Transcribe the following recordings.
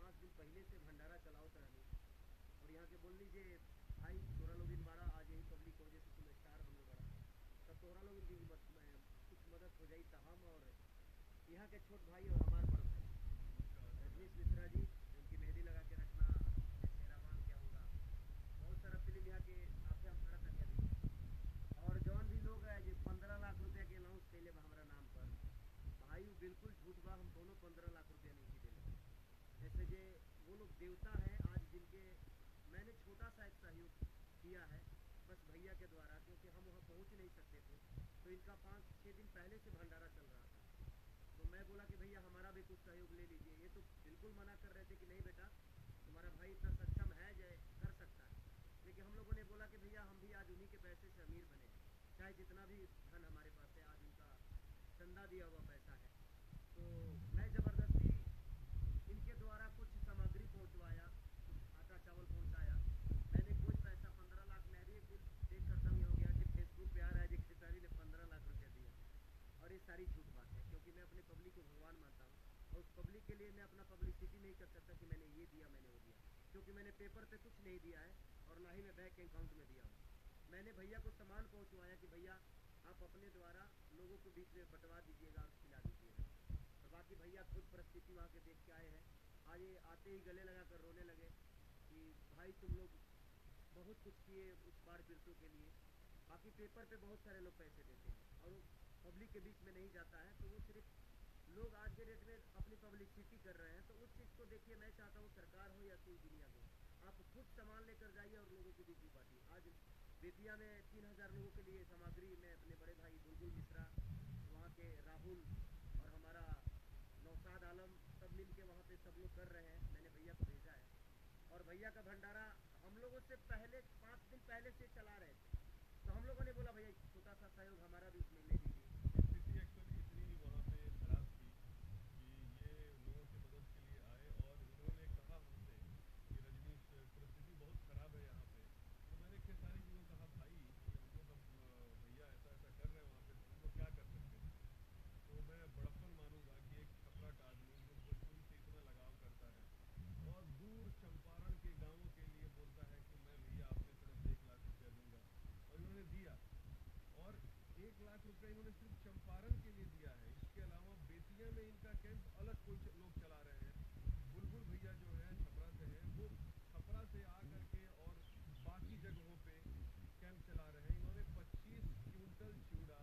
5 दिन पहले से भंडारा चलावत रहनी और यहाँ के बोल लीजिए भाई तोरा लोग इन बड़ा आज यही पब्लिक की वजह से तुम स्टार होने बड़ा तब तोरा लोग की कुछ मदद हो जाई तो हम और यहाँ के छोट भाई और हमारे बड़ भाई रजनीश मिश्रा जी उनकी मेहंदी लगा के रखना सेहरा बांध के आऊँगा। बहुत सारा फिल्म यहाँ के आपसे हम खड़ा करिए अभी और जौन भी लोग है जो 15 लाख रुपया के अनाउंस कैले हमारा नाम पर भाई बिल्कुल झूठ बा। हम दोनों 15 लाख रुपया नहीं दिले। जैसे जे वो लोग देवता हैं आज जिनके मैंने छोटा सा एक सहयोग किया है बस भैया के द्वारा क्योंकि हम वहाँ पहुँच नहीं सकते थे तो इनका 5-6 दिन पहले से भंडारा चल रहा था तो मैं बोला कि भैया हमारा भी कुछ सहयोग ले लीजिए। ये तो बिल्कुल मना कर रहे थे कि नहीं बेटा तुम्हारा भाई इतना सक्षम है जय कर सकता है लेकिन हम लोगों ने बोला कि भैया हम भी आज उन्हीं के पैसे से अमीर बने चाहे जितना भी धन हमारे पास है आज उनका चंदा दिया हुआ पैसा है तो मैं ज़बरदस्ती इनके द्वारा कुछ सामग्री पहुंचवाया कुछ आटा चावल पहुंचाया। मैंने कोई पैसा 15 लाख मैं भी एक दिन देख कर दंग हो गया कि फेसबुक पे आ रहा है कि खेसारी ने 15 लाख रुपया दिया और ये सारी झूठ बात है क्योंकि मैं अपने पब्लिक को भगवान मानता हूँ और उस पब्लिक के लिए मैं अपना पब्लिसिटी नहीं कर सकता कि मैंने ये दिया मैंने वो दिया क्योंकि मैंने पेपर पे कुछ नहीं दिया है और ना ही मैं बैंक अकाउंट में दिया हूँ। मैंने भैया को सामान पहुँचवाया कि भैया आप अपने द्वारा लोगों को बीच में बंटवा दीजिएगा और खिला दीजिएगा और बाकी भैया खुद परिस्थिति वहाँ के देख के आए हैं। आज ये आते ही गले लगा कर रोने लगे कि भाई तुम लोग बहुत कुछ किए उस बाढ़ पीड़ितों के लिए। बाकी पेपर पे बहुत सारे लोग पैसे देते हैं और वो पब्लिक के बीच में नहीं जाता है तो वो सिर्फ लोग आज के डेट में अपनी पब्लिसिटी कर रहे हैं तो उस चीज़ को देखिए मैं चाहता हूँ सरकार हो या कोई दुनिया हो आप खुद सामान लेकर जाइए और लोगों के बीच में बांटिए। आज बेतिया में 3000 लोगों के लिए सामग्री में अपने बड़े भाई बुलबुल मिश्रा वहाँ के राहुल और हमारा नौशाद आलम सब मिल के वहाँ पे सब लोग कर रहे हैं। मैंने भैया को भेजा है और भैया का भंडारा हम लोगों से पहले 5 दिन पहले से चला रहे थे तो हम लोगों ने बोला भैया छोटा सा सहयोग हमारा भी उसमें ले लीजिए। स्थिति एक्चुअली इतनी वहाँ पे खराब थी कि ये लोगों की मदद के लिए आए और इन्होंने कहा हमसे कि रजनीश परिस्थिति बहुत ख़राब है यहाँ पे तो मैंने खेसारी जी को कहा भाई कि हम लोग अब भैया ऐसा ऐसा कर रहे हैं वहाँ पे तो हम लोग क्या कर सकते हैं। तो मैं बड़प्पन मानूंगा कि एक छपरा का आदमी जो भोजपुरी से इतना लगाव करता है और दूर चंपारण के गाँवों के लिए बोलता है कि मैं भैया अपने तरफ से 1 लाख रुपया दूंगा और इन्होंने दिया और 1 लाख रुपया इन्होंने सिर्फ चंपारण के लिए दिया है। इसके अलावा बेतिया में इनका कैंप अलग कोई लोग चला रहे हैं। बुलबुल भैया जो है छपरा से हैं वो छपरा से आ करके और बाकी जगहों पे कैंप चला रहे हैं। इन्होंने 25 क्विंटल चिवड़ा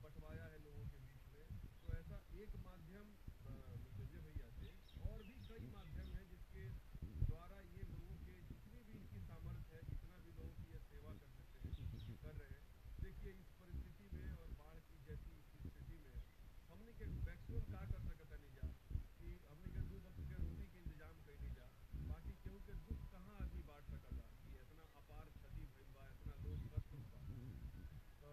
बंटवाया है लोगों के बीच में। तो ऐसा एक माध्यम मृत्युंजय भैया से और भी कई माध्यम है जिसके द्वारा ये लोगों के जितनी भी इनकी सामर्थ्य है जितना भी लोगों की ये सेवा कर सकते हैं कर रहे हैं। देखिए इस परिस्थिति में और बाढ़ की जैसी स्थिति में हमने के मैक्सिमम क्या कर सकता नहीं जा कि हमने के 2 वक्त के रोटी के इंतजाम कर नहीं जा बाकी केहू के दुख कहाँ आदमी बांट सकता कि इतना अपार क्षति भइल बा इतना लोग कष्ट बा। तो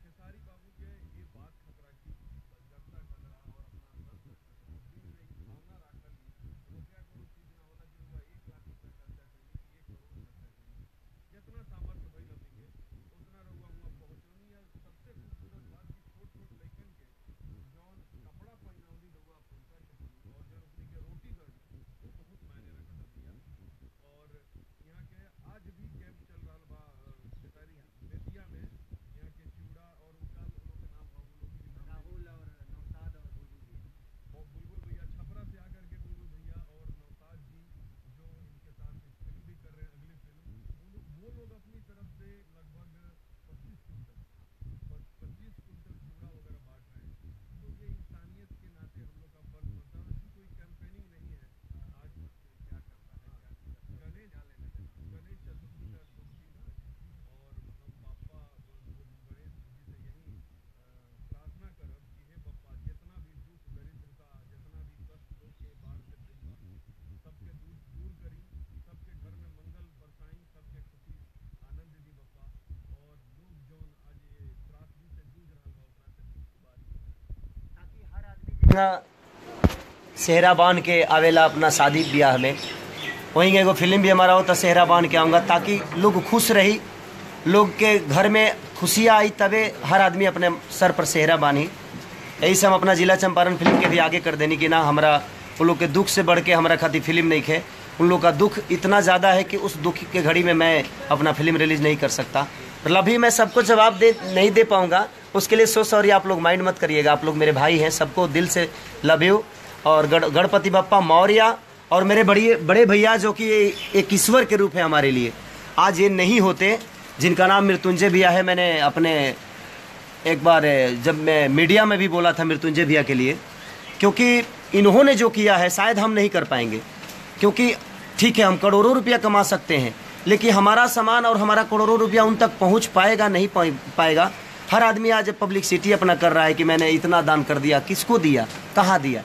खेसारी बाबू के ये बात खतरा की जनता खतरा और अपना संत दिल में इस भावना राखल रुपया कोनो चीज ना होला कि रुपया 1 लाख रुपया खर्चा करी कि 1 करोड़ खर्चा करी जितना सामर्थ्य भइल हमनी के उतना रउआ हुआ पहुँचौनी है। सबसे खूबसूरत बात कि छोट छोट लइकन के जौन कपड़ा पहनौनी रउआ पैसा के थ्रू और जौन अपनी के रोटी गढ़ी वो बहुत मायने रखता भैया। और यहाँ के आज भी कैंप चल रहा बा खेसारी बेतिया में यहाँ के चिवड़ा और उनका लोगों के नाम हम लोग भी नाम राहुल और नौशाद और बुलबुल भैया छपरा से आकर के बुलबुल भैया और नौशाद जी जो इनके साथ फिल्म भी कर रहे हैं अगली फिल्म वो लोग अपनी तरफ से लगभग 25 कुंटल चिवड़ा वगैरह बांट रहे हैं। तो ये इंसानियत के नाते हम लोग का फर्ज बनता है। इसकी कोई कैंपेनिंग नहीं है। आज क्या करता है गणेश चतुर्थी का शुभ दिन है और हम बापा गणेश जी से यही प्रार्थना करब कि हे बप्पा जितना भी दुख दरिद्रता जितना भी कष्ट लोग के बाढ़ से भइल बा सबके दूर करी सबके घर में मंगल बरसाई सबके खुशी आनंद दी बप्पा और लोग जौन आज ये त्रासदी से जूझ रहा बा ओकरा से मुक्ति बारी ताकि हर आदमी सेहरा बांध के आवेला अपना शादी ब्याह में वहीं एगो फिल्म भी हमारा होता सेहरा बांध के आऊँगा ताकि लोग खुश रही लोग के घर में खुशियाँ आई तबे हर आदमी अपने सर पर सेहरा बांधी। यही से हम अपना जिला चंपारण फिल्म के भी आगे कर देनी कि ना हमारा उन लोग के दुख से बढ़ के हमारा खातिर फिल्म नहीं खे। उन लोग का दुख इतना ज़्यादा है कि उस दुख के घड़ी में मैं अपना फिल्म रिलीज़ नहीं कर सकता। मतलब अभी मैं सबको जवाब नहीं दे पाऊँगा, उसके लिए सो सॉरी, आप लोग माइंड मत करिएगा। आप लोग मेरे भाई हैं, सबको दिल से लव यू। और गणपति बप्पा मौर्य और मेरे बड़े भैया जो कि एक ईश्वर के रूप है हमारे लिए, आज ये नहीं होते, जिनका नाम मृत्युंजय भैया है। मैंने अपने एक बार जब मैं मीडिया में भी बोला था मृत्युंजय भैया के लिए, क्योंकि इन्होंने जो किया है शायद हम नहीं कर पाएंगे। क्योंकि ठीक है, हम करोड़ों रुपया कमा सकते हैं, लेकिन हमारा सामान और हमारा करोड़ों रुपया उन तक पहुंच पाएगा नहीं पाएगा। हर आदमी आज पब्लिसिटी अपना कर रहा है कि मैंने इतना दान कर दिया, किसको दिया, कहाँ दिया,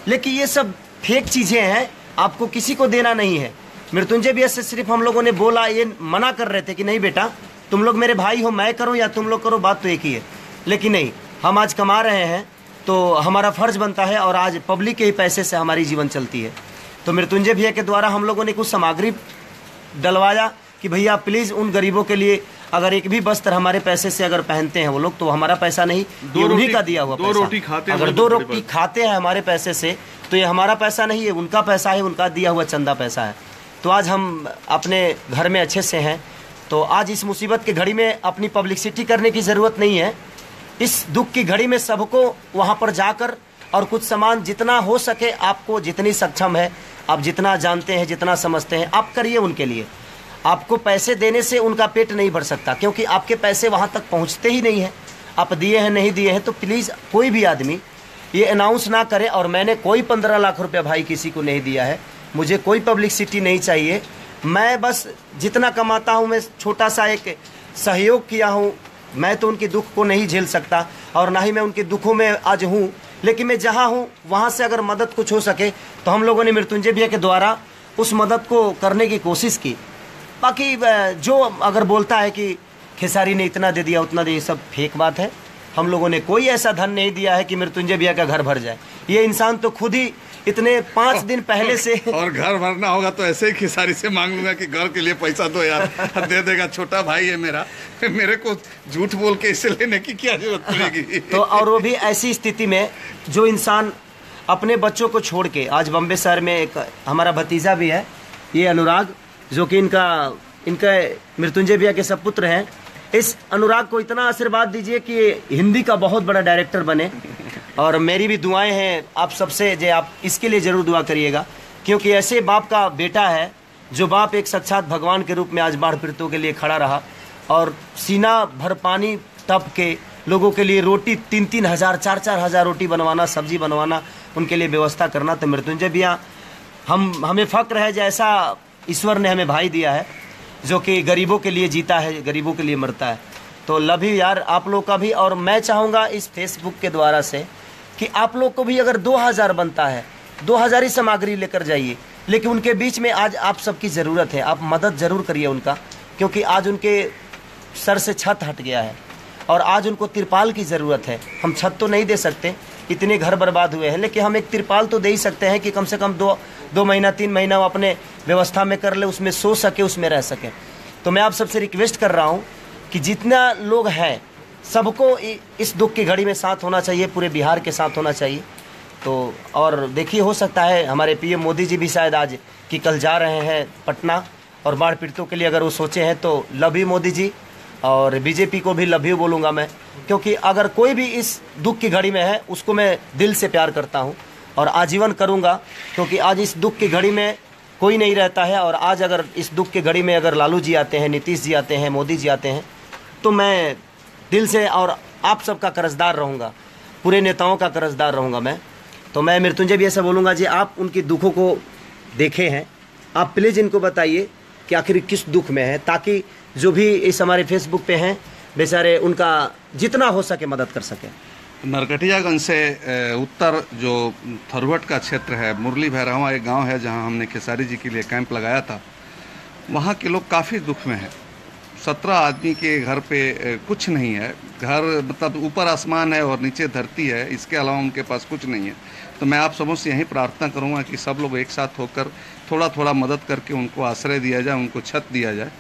लेकिन ये सब फेक चीज़ें हैं, आपको किसी को देना नहीं है। मृत्युंजय भैया से सिर्फ हम लोगों ने बोला, ये मना कर रहे थे कि नहीं बेटा तुम लोग मेरे भाई हो, मैं करूं या तुम लोग करो, बात तो एक ही है। लेकिन नहीं, हम आज कमा रहे हैं तो हमारा फर्ज बनता है, और आज पब्लिक के ही पैसे से हमारी जीवन चलती है। तो मृत्युंजय भैया के द्वारा हम लोगों ने कुछ सामग्री डलवाया कि भैया प्लीज़ उन गरीबों के लिए अगर एक भी वस्त्र हमारे पैसे से अगर पहनते हैं वो लोग, तो हमारा पैसा नहीं, ये उन्हीं का दिया हुआ पैसा। अगर दो रोटी खाते हैं हमारे पैसे से, तो ये हमारा पैसा नहीं है, उनका पैसा है, उनका दिया हुआ चंदा पैसा है। तो आज हम अपने घर में अच्छे से हैं। तो आज इस मुसीबत की घड़ी में अपनी पब्लिसिटी करने की ज़रूरत नहीं है। इस दुख की घड़ी में सबको वहाँ पर जाकर और कुछ सामान जितना हो सके, आपको जितनी सक्षम है, आप जितना जानते हैं, जितना समझते हैं, आप करिए उनके लिए। आपको पैसे देने से उनका पेट नहीं भर सकता, क्योंकि आपके पैसे वहाँ तक पहुँचते ही नहीं हैं। आप दिए हैं नहीं दिए हैं, तो प्लीज़ कोई भी आदमी ये अनाउंस ना करे। और मैंने कोई 15 लाख रुपया भाई किसी को नहीं दिया है, मुझे कोई पब्लिसिटी नहीं चाहिए। मैं बस जितना कमाता हूँ, मैं छोटा सा एक सहयोग किया हूँ। मैं तो उनके दुख को नहीं झेल सकता, और ना ही मैं उनके दुखों में आज हूँ, लेकिन मैं जहाँ हूँ वहाँ से अगर मदद कुछ हो सके तो हम लोगों ने मृत्युंजय भैया के द्वारा उस मदद को करने की कोशिश की। बाकी जो अगर बोलता है कि खेसारी ने इतना दे दिया उतना दे, ये सब फेक बात है। हम लोगों ने कोई ऐसा धन नहीं दिया है कि मृत्युंजय भैया का घर भर जाए। ये इंसान तो खुद ही इतने 5 दिन पहले से और घर भरना होगा तो ऐसे ही खेसारी से मांग लूंगा कि घर के लिए पैसा दो यार, दे देगा, छोटा भाई है मेरा, मेरे को झूठ बोल के इसे लेने की क्या जरूरत पड़ेगी। तो और वो भी ऐसी स्थिति में जो इंसान अपने बच्चों को छोड़ के, आज बम्बे शहर में एक हमारा भतीजा भी है, ये अनुराग, जो कि इनका मृत्युंजय भैया के सपुत्र हैं। इस अनुराग को इतना आशीर्वाद दीजिए कि हिंदी का बहुत बड़ा डायरेक्टर बने। और मेरी भी दुआएं हैं आप सबसे, जो आप इसके लिए ज़रूर दुआ करिएगा, क्योंकि ऐसे बाप का बेटा है जो बाप एक साक्षात भगवान के रूप में आज बाढ़ पीड़ितों के लिए खड़ा रहा, और सीना भर पानी तप के लोगों के लिए रोटी 3-3 हज़ार 4-4 हज़ार रोटी बनवाना, सब्जी बनवाना, उनके लिए व्यवस्था करना। तो मृत्युंजय भैया हमें फ़क्र है, जैसा ईश्वर ने हमें भाई दिया है जो कि गरीबों के लिए जीता है, गरीबों के लिए मरता है। तो लव यू यार आप लोग का भी। और मैं चाहूँगा इस फेसबुक के द्वारा से कि आप लोग को भी अगर 2000 बनता है, 2000 ही सामग्री लेकर जाइए, लेकिन उनके बीच में आज आप सबकी ज़रूरत है, आप मदद ज़रूर करिए उनका, क्योंकि आज उनके सर से छत हट गया है और आज उनको तिरपाल की ज़रूरत है। हम छत तो नहीं दे सकते, इतने घर बर्बाद हुए हैं, लेकिन हम एक तिरपाल तो दे ही सकते हैं कि कम से कम 2 महीना 3 महीना वो अपने व्यवस्था में कर ले, उसमें सो सके, उसमें रह सके। तो मैं आप सबसे रिक्वेस्ट कर रहा हूँ कि जितना लोग हैं सबको इस दुख की घड़ी में साथ होना चाहिए, पूरे बिहार के साथ होना चाहिए। तो और देखिए, हो सकता है हमारे पीएम मोदी जी भी शायद आज कि कल जा रहे हैं पटना, और बाढ़ पीड़ितों के लिए अगर वो सोचे हैं तो लव यू मोदी जी। और बीजेपी को भी लव यू बोलूँगा मैं, क्योंकि अगर कोई भी इस दुख की घड़ी में है उसको मैं दिल से प्यार करता हूँ और आजीवन करूँगा, क्योंकि आज इस दुख की घड़ी में कोई नहीं रहता है। और आज अगर इस दुख की घड़ी में अगर लालू जी आते हैं, नीतीश जी आते हैं, मोदी जी आते हैं, तो मैं दिल से और आप सबका कर्जदार रहूँगा, पूरे नेताओं का कर्जदार रहूँगा मैं। तो मैं मृत्युंजय भी ऐसा बोलूँगा जी, आप उनकी दुखों को देखे हैं, आप प्लीज़ इनको बताइए कि आखिर किस दुख में है, ताकि जो भी इस हमारे फेसबुक पे हैं बेचारे उनका जितना हो सके मदद कर सकें। नरकटियागंज से उत्तर जो थरुहट का क्षेत्र है, मुरली भैरवा एक गांव है जहां हमने खेसारी जी के लिए कैंप लगाया था, वहां के लोग काफ़ी दुख में हैं। 17 आदमी के घर पे कुछ नहीं है, घर मतलब ऊपर आसमान है और नीचे धरती है, इसके अलावा उनके पास कुछ नहीं है। तो मैं आप सबों से यही प्रार्थना करूंगा कि सब लोग एक साथ होकर थोड़ा थोड़ा मदद करके उनको आश्रय दिया जाए, उनको छत दिया जाए।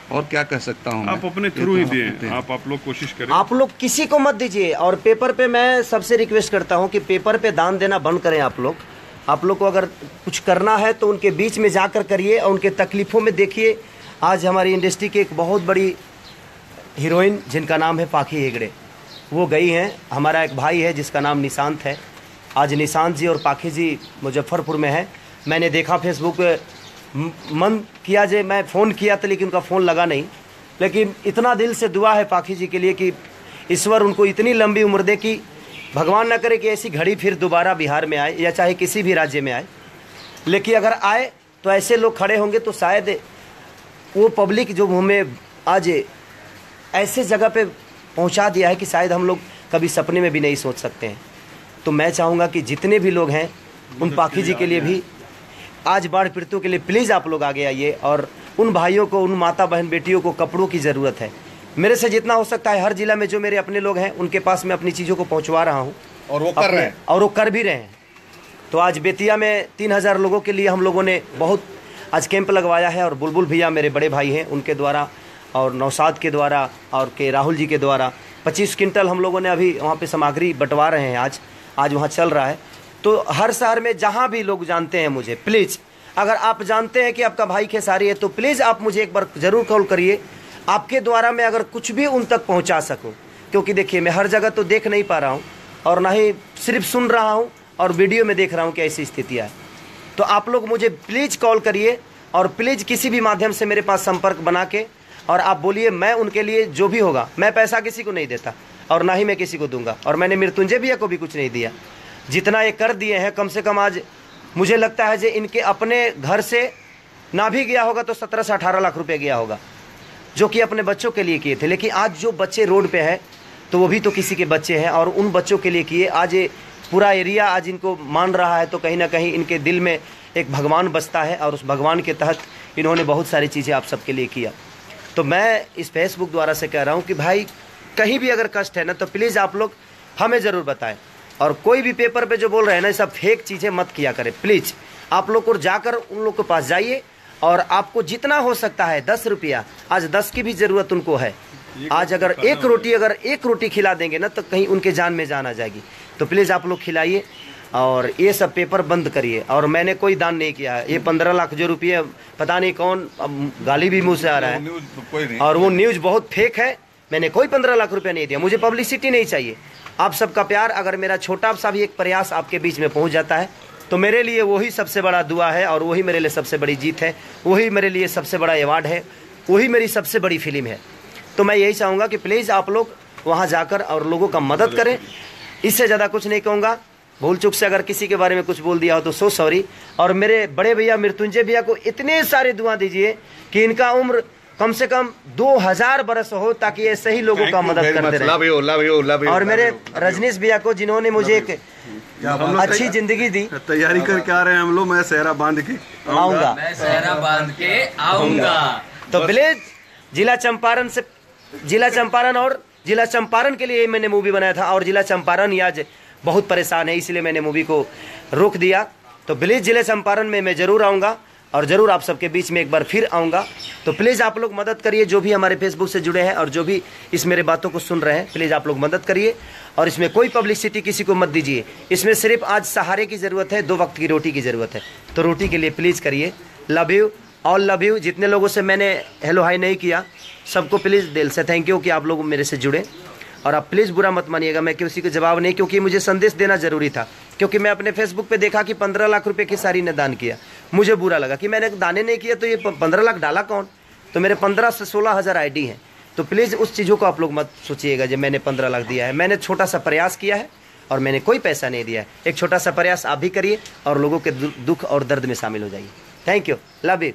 और क्या कह सकता हूँ, आप अपने थ्रू ही दें, आप लोग कोशिश करें, आप लोग किसी को मत दीजिए। और पेपर पे मैं सबसे रिक्वेस्ट करता हूँ कि पेपर पे दान देना बंद करें आप लोग। आप लोग को अगर कुछ करना है तो उनके बीच में जाकर करिए और उनके तकलीफ़ों में देखिए। आज हमारी इंडस्ट्री की एक बहुत बड़ी हीरोइन जिनका नाम है पाखी हेगड़े, वो गई हैं। हमारा एक भाई है जिसका नाम निशांत है। आज निशांत जी और पाखी जी मुजफ्फरपुर में है। मैंने देखा फेसबुक पे, मन किया जे मैं फ़ोन किया था लेकिन उनका फ़ोन लगा नहीं। लेकिन इतना दिल से दुआ है पाखी जी के लिए कि ईश्वर उनको इतनी लंबी उम्र दे कि भगवान न करे कि ऐसी घड़ी फिर दोबारा बिहार में आए या चाहे किसी भी राज्य में आए। लेकिन अगर आए तो ऐसे लोग खड़े होंगे तो शायद वो पब्लिक जो हमें आज ऐसे जगह पे पहुंचा दिया है कि शायद हम लोग कभी सपने में भी नहीं सोच सकते हैं। तो मैं चाहूँगा कि जितने भी लोग हैं उन पाखी जी के लिए भी आज बाढ़ पीड़ितों के लिए प्लीज़ आप लोग आगे आइए। और उन भाइयों को, उन माता बहन बेटियों को कपड़ों की ज़रूरत है। मेरे से जितना हो सकता है हर जिला में जो मेरे अपने लोग हैं उनके पास मैं अपनी चीज़ों को पहुंचवा रहा हूं और वो कर रहे हैं और वो कर भी रहे हैं। तो आज बेतिया में 3000 लोगों के लिए हम लोगों ने बहुत आज कैंप लगवाया है। और बुलबुल भैया मेरे बड़े भाई हैं, उनके द्वारा और नौशाद के द्वारा और के राहुल जी के द्वारा 25 क्विंटल हम लोगों ने अभी वहाँ पर सामग्री बंटवा रहे हैं। आज वहाँ चल रहा है। तो हर शहर में जहाँ भी लोग जानते हैं मुझे, प्लीज़ अगर आप जानते हैं कि आपका भाई खेसारी है तो प्लीज़ आप मुझे एक बार ज़रूर कॉल करिए। आपके द्वारा मैं अगर कुछ भी उन तक पहुंचा सकूं, क्योंकि देखिए मैं हर जगह तो देख नहीं पा रहा हूं और ना ही सिर्फ सुन रहा हूं और वीडियो में देख रहा हूं कि ऐसी स्थितियां है। तो आप लोग मुझे प्लीज़ कॉल करिए और प्लीज़ किसी भी माध्यम से मेरे पास संपर्क बना के और आप बोलिए, मैं उनके लिए जो भी होगा, मैं पैसा किसी को नहीं देता और ना ही मैं किसी को दूंगा। और मैंने मृत्युंजय भैया को भी कुछ नहीं दिया। जितना ये कर दिए हैं, कम से कम आज मुझे लगता है कि इनके अपने घर से ना भी गया होगा तो 17 से 18 लाख रुपये गया होगा, जो कि अपने बच्चों के लिए किए थे। लेकिन आज जो बच्चे रोड पे हैं तो वो भी तो किसी के बच्चे हैं और उन बच्चों के लिए किए। आज ये पूरा एरिया आज इनको मान रहा है, तो कहीं ना कहीं इनके दिल में एक भगवान बसता है और उस भगवान के तहत इन्होंने बहुत सारी चीज़ें आप सबके लिए किया। तो मैं इस फेसबुक द्वारा से कह रहा हूँ कि भाई कहीं भी अगर कष्ट है ना तो प्लीज़ आप लोग हमें ज़रूर बताएं। और कोई भी पेपर पे जो बोल रहे हैं ना, सब फेक चीज़ें मत किया करें प्लीज़। आप लोग को जाकर उन लोग के पास जाइए और आपको जितना हो सकता है 10 रुपया, आज 10 की भी ज़रूरत उनको है। आज अगर एक रोटी खिला देंगे ना तो कहीं उनके जान में जान आ जाएगी। तो प्लीज़ आप लोग खिलाइए और ये सब पेपर बंद करिए। और मैंने कोई दान नहीं किया है। ये 15 लाख जो रुपये पता नहीं कौन, अब गाली भी मुँह से आ रहा है और वो न्यूज़ बहुत फेक है। मैंने कोई 15 लाख रुपया नहीं दिया। मुझे पब्लिसिटी नहीं चाहिए। आप सबका प्यार, अगर मेरा छोटा सा भी एक प्रयास आपके बीच में पहुंच जाता है तो मेरे लिए वही सबसे बड़ा दुआ है और वही मेरे लिए सबसे बड़ी जीत है। वही मेरे लिए सबसे बड़ा अवार्ड है। वही मेरी सबसे बड़ी फिल्म है। तो मैं यही चाहूँगा कि प्लीज़ आप लोग वहाँ जाकर और लोगों का मदद करें। इससे ज़्यादा कुछ नहीं कहूँगा। भूल चूक से अगर किसी के बारे में कुछ बोल दिया हो तो सो सॉरी। और मेरे बड़े भैया मृत्युंजय भैया को इतने सारे दुआ दीजिए कि इनका उम्र कम से कम 2000 बरस हो, ताकि ऐसे ही लोगों का मदद करते रहे। और मेरे रजनीश भैया को, जिन्होंने मुझे एक अच्छी जिंदगी दी। तैयारी करके आ रहे हैं हम लोग। मैं सेहरा बांध के आऊंगा। तो प्लीज जिला चंपारण और जिला चंपारण के लिए मैंने मूवी बनाया था और जिला चंपारण ही आज बहुत परेशान है, इसलिए मैंने मूवी को रोक दिया। तो प्लीज जिले चंपारण में मैं जरूर आऊँगा और ज़रूर आप सबके बीच में एक बार फिर आऊँगा। तो प्लीज़ आप लोग मदद करिए, जो भी हमारे फेसबुक से जुड़े हैं और जो भी इस मेरे बातों को सुन रहे हैं, प्लीज़ आप लोग मदद करिए। और इसमें कोई पब्लिसिटी किसी को मत दीजिए। इसमें सिर्फ आज सहारे की ज़रूरत है, 2 वक्त की रोटी की ज़रूरत है। तो रोटी के लिए प्लीज़ करिए। Love you, all love you. जितने लोगों से मैंने हेलो हाई नहीं किया, सबको प्लीज़ दिल से थैंक यू कि आप लोग मेरे से जुड़े। और आप प्लीज़ बुरा मत मानिएगा, मैं किसी को जवाब नहीं, क्योंकि मुझे संदेश देना ज़रूरी था। क्योंकि मैं अपने फेसबुक पे देखा कि 15 लाख रुपए खेसारी ने दान किया। मुझे बुरा लगा कि मैंने दाने नहीं किया तो ये 15 लाख डाला कौन। तो मेरे 15 से 16 हज़ार ID हैं। तो प्लीज़ उस चीज़ों को आप लोग मत सोचिएगा जब मैंने 15 लाख दिया है। मैंने छोटा सा प्रयास किया है और मैंने कोई पैसा नहीं दिया है। एक छोटा सा प्रयास आप भी करिए और लोगों के दुख और दर्द में शामिल हो जाइए। Thank you, love you.